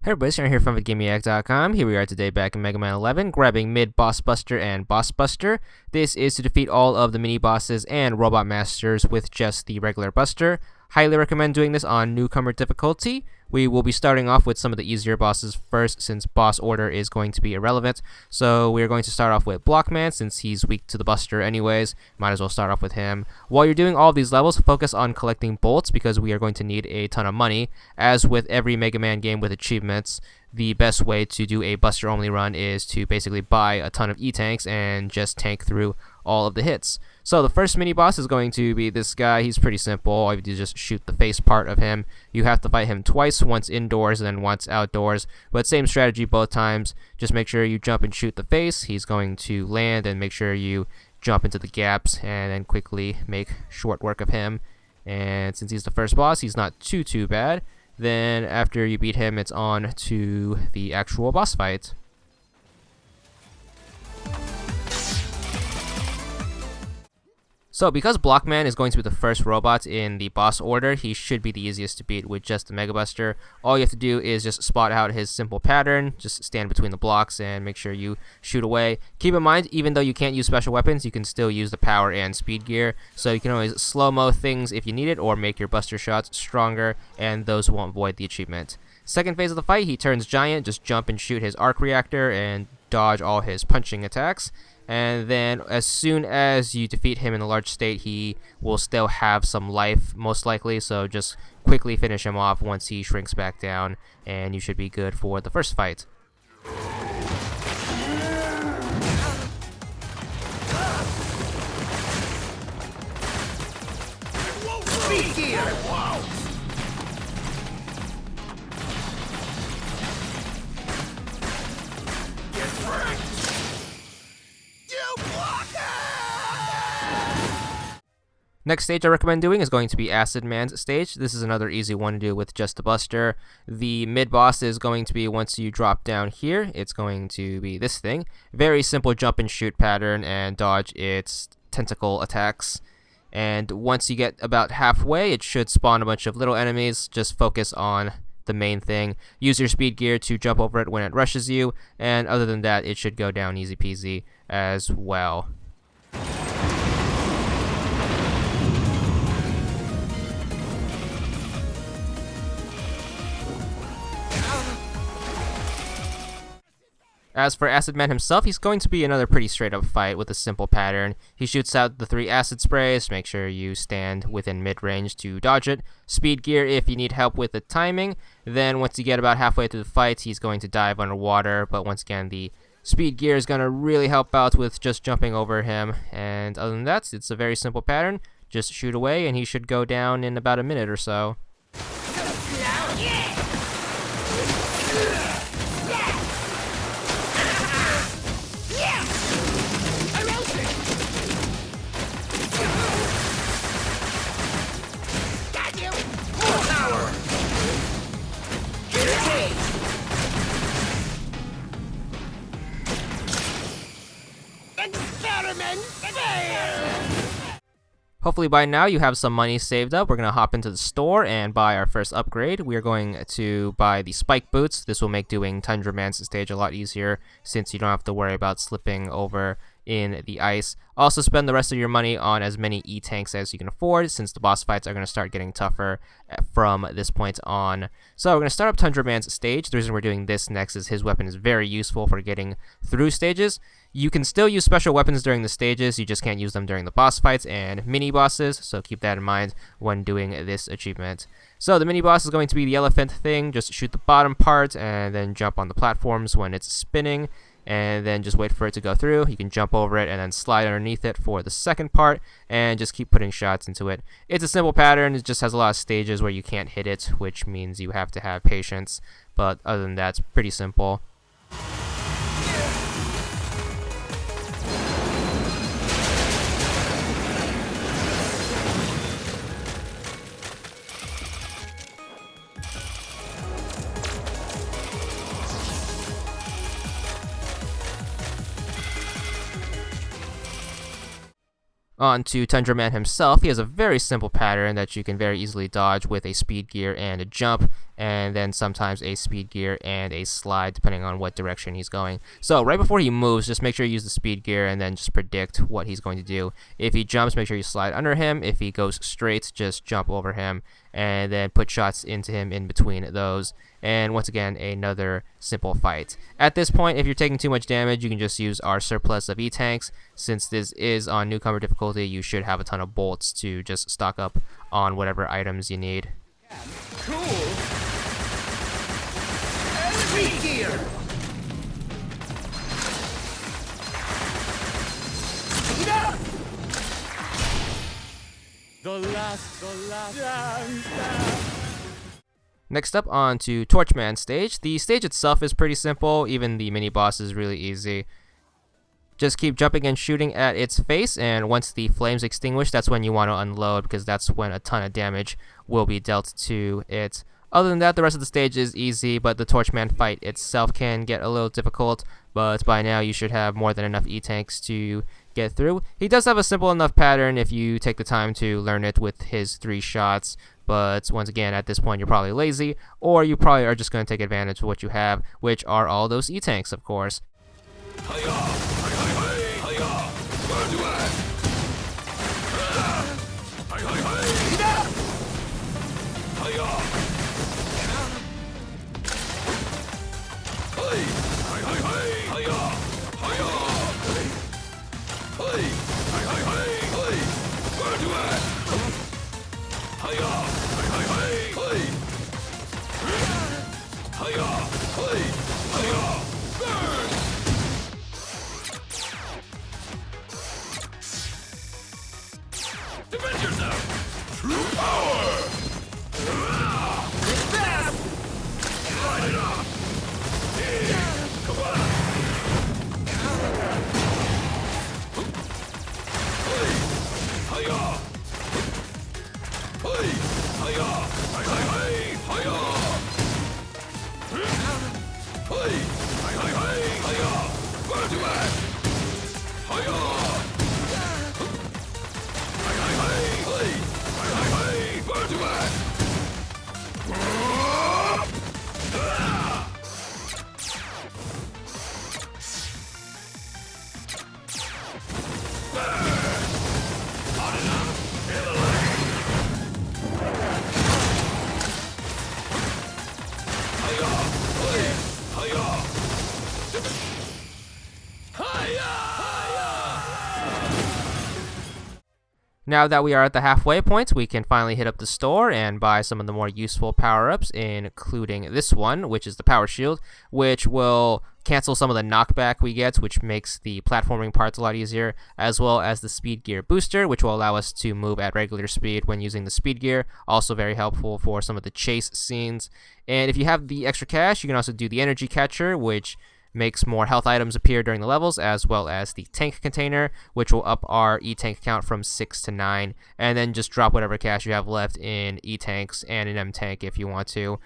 Hey everybody, Aaron here from VidGamiac.com. Here we are today back in Mega Man 11, grabbing Mid Boss Buster and Boss Buster. This is to defeat all of the mini bosses and robot masters with just the regular Buster. Highly recommend doing this on newcomer difficulty. We will be starting off with some of the easier bosses first, since boss order is going to be irrelevant. So we are going to start off with Blockman, since he's weak to the Buster anyways. Might as well start off with him. While you're doing all of these levels, focus on collecting bolts, because we are going to need a ton of money. As with every Mega Man game with achievements, the best way to do a Buster only run is to basically buy a ton of E-Tanks and just tank through all of the hits. So the first mini boss is going to be this guy. He's pretty simple. All you have to do is just shoot the face part of him. You have to fight him twice, once indoors and then once outdoors, but same strategy both times. Just make sure you jump and shoot the face. He's going to land, and make sure you jump into the gaps and then quickly make short work of him. And since he's the first boss, he's not too bad. Then after you beat him, it's on to the actual boss fight. So because Blockman is going to be the first robot in the boss order, he should be the easiest to beat with just the Mega Buster. All you have to do is just spot out his simple pattern, just stand between the blocks and make sure you shoot away. Keep in mind, even though you can't use special weapons, you can still use the power and speed gear, so you can always slow-mo things if you need it, or make your Buster shots stronger, and those won't void the achievement. Second phase of the fight, he turns giant. Just jump and shoot his arc reactor and dodge all his punching attacks. And then as soon as you defeat him in the large state, he will still have some life, most likely, so just quickly finish him off once he shrinks back down, and you should be good for the first fight. Next stage I recommend doing is going to be Acid Man's stage. This is another easy one to do with just the Buster. The mid-boss is going to be, once you drop down here, it's going to be this thing. Very simple jump and shoot pattern and dodge its tentacle attacks. And once you get about halfway, it should spawn a bunch of little enemies. Just focus on the main thing. Use your speed gear to jump over it when it rushes you, and other than that, it should go down easy peasy as well. As for Acid Man himself, he's going to be another pretty straight up fight with a simple pattern. He shoots out the 3 acid sprays. Make sure you stand within mid-range to dodge it. Speed gear if you need help with the timing. Then once you get about halfway through the fight, he's going to dive underwater, but once again, the speed gear is going to really help out with just jumping over him. And other than that, it's a very simple pattern. Just shoot away and he should go down in about a minute or so. Hopefully by now you have some money saved up. We're going to hop into the store and buy our first upgrade. We are going to buy the spike boots. This will make doing Tundra Man's stage a lot easier, since you don't have to worry about slipping over in the ice. Also spend the rest of your money on as many E-Tanks as you can afford, since the boss fights are going to start getting tougher from this point on. So we're going to start up Tundra Man's stage. The reason we're doing this next is his weapon is very useful for getting through stages. You can still use special weapons during the stages, you just can't use them during the boss fights and mini-bosses, so keep that in mind when doing this achievement. So the mini-boss is going to be the elephant thing. Just shoot the bottom part and then jump on the platforms when it's spinning, and then just wait for it to go through. You can jump over it and then slide underneath it for the second part, and just keep putting shots into it. It's a simple pattern. It just has a lot of stages where you can't hit it, which means you have to have patience, but other than that, it's pretty simple. On to Tundra Man himself. He has a very simple pattern that you can very easily dodge with a speed gear and a jump, and then sometimes a speed gear and a slide depending on what direction he's going. So right before he moves, just make sure you use the speed gear and then just predict what he's going to do. If he jumps, make sure you slide under him. If he goes straight, just jump over him and then put shots into him in between those. And once again, another simple fight. At this point, if you're taking too much damage, you can just use our surplus of E-Tanks. Since this is on newcomer difficulty, you should have a ton of bolts to just stock up on whatever items you need. Cool. Speed gear. Speed up. The last dance. Next up, on to Torchman stage. The stage itself is pretty simple. Even the mini boss is really easy. Just keep jumping and shooting at its face, and once the flames extinguish, that's when you want to unload, because that's when a ton of damage will be dealt to it. Other than that, the rest of the stage is easy, but the Torchman fight itself can get a little difficult, but by now you should have more than enough E-Tanks to get through. He does have a simple enough pattern if you take the time to learn it with his 3 shots, but once again, at this point, you're probably lazy, or you probably are just going to take advantage of what you have, which are all those E-Tanks, of course. Defend yourself! True power! It's fast! Light it up! Come on! Hiya! Hiya! Hiya! Hiya! Hiya! Now that we are at the halfway point, we can finally hit up the store and buy some of the more useful power-ups, including this one, which is the Power Shield, which will cancel some of the knockback we get, which makes the platforming parts a lot easier, as well as the Speed Gear Booster, which will allow us to move at regular speed when using the Speed Gear, also very helpful for some of the chase scenes. And if you have the extra cash, you can also do the Energy Catcher, which makes more health items appear during the levels, as well as the tank container, which will up our E-Tank count from 6 to 9, and then just drop whatever cash you have left in E-Tanks and an M-Tank if you want to.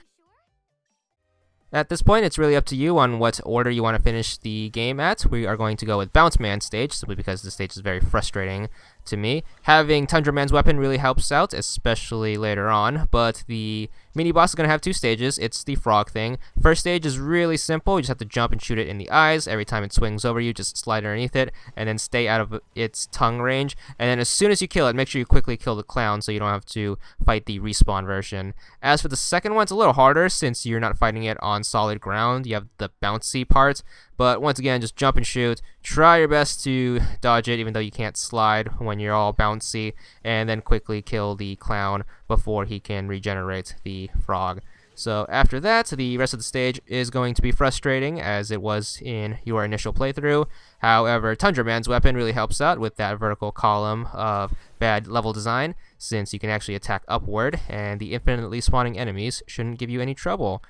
At this point, it's really up to you on what order you want to finish the game at. We are going to go with Bounce Man stage, simply because the stage is very frustrating to me. Having Tundra Man's weapon really helps out, especially later on, but the mini boss is going to have 2 stages. It's the frog thing. First stage is really simple. You just have to jump and shoot it in the eyes. Every time it swings over you, just slide underneath it, and then stay out of its tongue range. And then as soon as you kill it, make sure you quickly kill the clown so you don't have to fight the respawn version. As for the second one, it's a little harder since you're not fighting it on solid ground. You have the bouncy part, but once again, just jump and shoot. Try your best to dodge it, even though you can't slide when you're all bouncy, and then quickly kill the clown before he can regenerate the frog. So after that, the rest of the stage is going to be frustrating, as it was in your initial playthrough. However, Tundra Man's weapon really helps out with that vertical column of bad level design, since you can actually attack upward, and the infinitely spawning enemies shouldn't give you any trouble.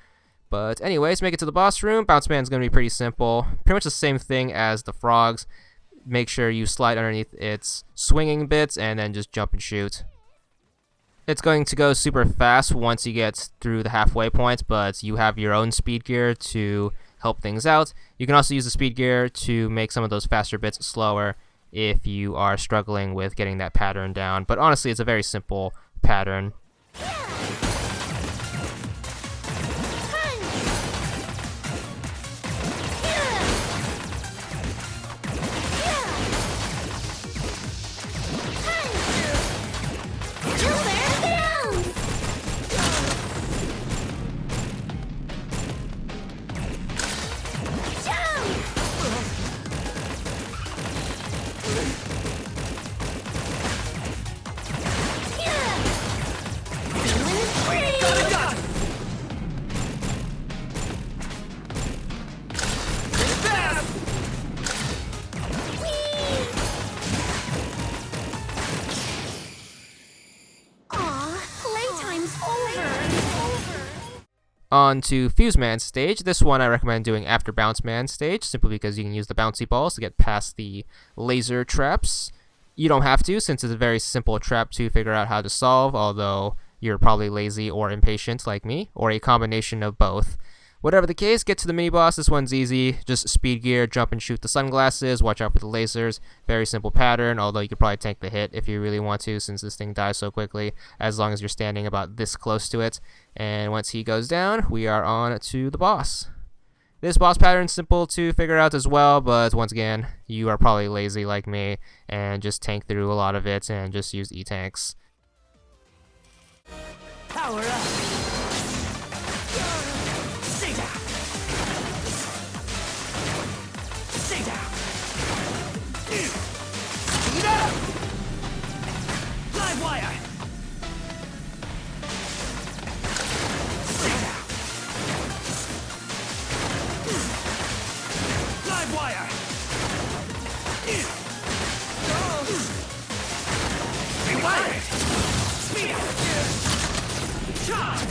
But anyways, make it to the boss room. Bounce Man's going to be pretty simple. Pretty much the same thing as the frogs. Make sure you slide underneath its swinging bits and then just jump and shoot. It's going to go super fast once you get through the halfway point, but you have your own speed gear to help things out. You can also use the speed gear to make some of those faster bits slower if you are struggling with getting that pattern down. But honestly, it's a very simple pattern. On to Fuse Man stage. This one I recommend doing after Bounce Man stage, simply because you can use the bouncy balls to get past the laser traps. You don't have to, since it's a very simple trap to figure out how to solve, although you're probably lazy or impatient like me, or a combination of both. Whatever the case, get to the mini-boss. This one's easy. Just speed gear, jump and shoot the sunglasses, watch out for the lasers. Very simple pattern, although you could probably tank the hit if you really want to, since this thing dies so quickly, as long as you're standing about this close to it. And once he goes down, we are on to the boss. This boss pattern is simple to figure out as well, but once again, you are probably lazy like me, and just tank through a lot of it and just use E-tanks. Power up! Live wire! Live wire! Rewired! Speed! Charge!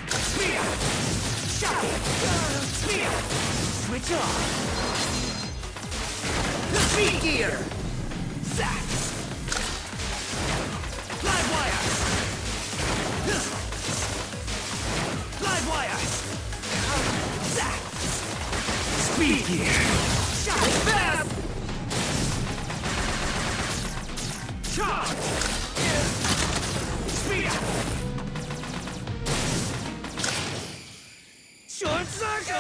Speed! Shot! Speed! Switch on! Speed gear! Zaps! Live wire! Live wire! Zaps! Speed gear! Shot fast! Charge! Speed! Short circuit!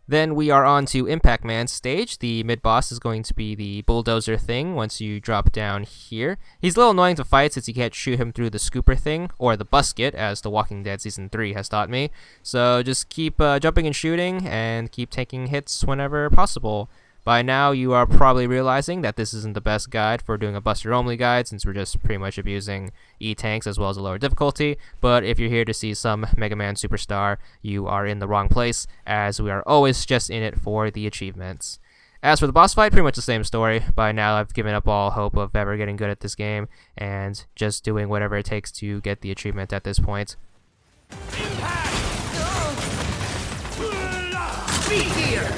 Then we are on to Impact Man stage. The mid-boss is going to be the bulldozer thing once you drop down here. He's a little annoying to fight since you can't shoot him through the scooper thing, or the busket, as The Walking Dead Season 3 has taught me. So just keep jumping and shooting, and keep taking hits whenever possible. By now, you are probably realizing that this isn't the best guide for doing a buster-only guide, since we're just pretty much abusing E-tanks as well as a lower difficulty, but if you're here to see some Mega Man Superstar, you are in the wrong place, as we are always just in it for the achievements. As for the boss fight, pretty much the same story. By now, I've given up all hope of ever getting good at this game, and just doing whatever it takes to get the achievement at this point. Impact! Speed gear!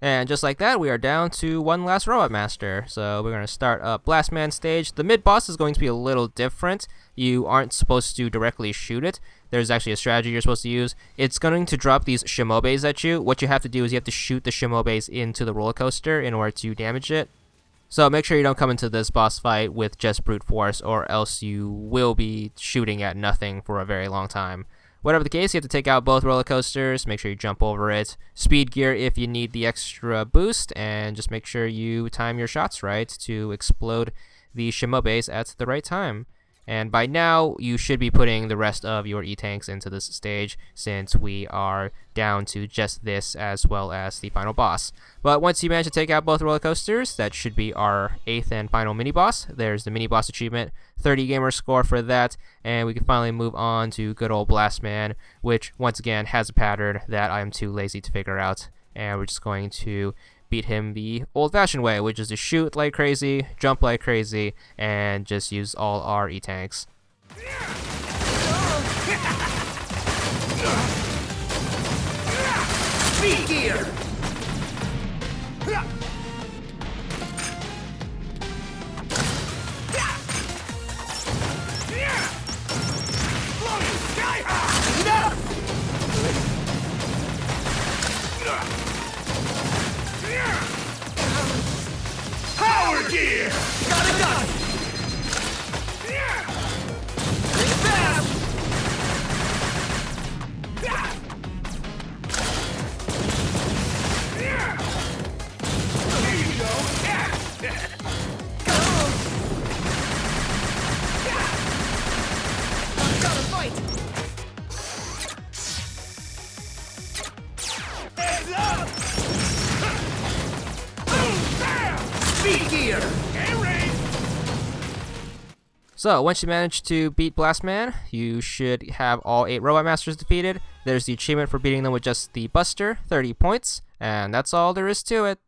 And just like that, we are down to one last Robot Master. So we're going to start up Blast Man stage. The mid-boss is going to be a little different. You aren't supposed to directly shoot it. There's actually a strategy you're supposed to use. It's going to drop these shimobes at you. What you have to do is you have to shoot the shimobes into the roller coaster in order to damage it. So make sure you don't come into this boss fight with just brute force, or else you will be shooting at nothing for a very long time. Whatever the case, you have to take out both roller coasters. Make sure you jump over it. Speed gear if you need the extra boost, and just make sure you time your shots right to explode the Shimobes at the right time. And by now, you should be putting the rest of your E-Tanks into this stage, since we are down to just this as well as the final boss. But once you manage to take out both roller coasters, that should be our 8th and final mini-boss. There's the mini-boss achievement, 30 gamer score for that, and we can finally move on to good old Blockman, which once again has a pattern that I'm too lazy to figure out. And we're just going to beat him the old-fashioned way, which is to shoot like crazy, jump like crazy, and just use all our E-Tanks. Speed gear! Floating sky high! Enough! Power gear! Got it done! Fast! There you go! Gotta fight! Heads up! Boom! Bam! Speed gear! And rain! So, once you manage to beat Blockman, you should have all 8 Robot Masters defeated. There's the achievement for beating them with just the Buster, 30 points, and that's all there is to it.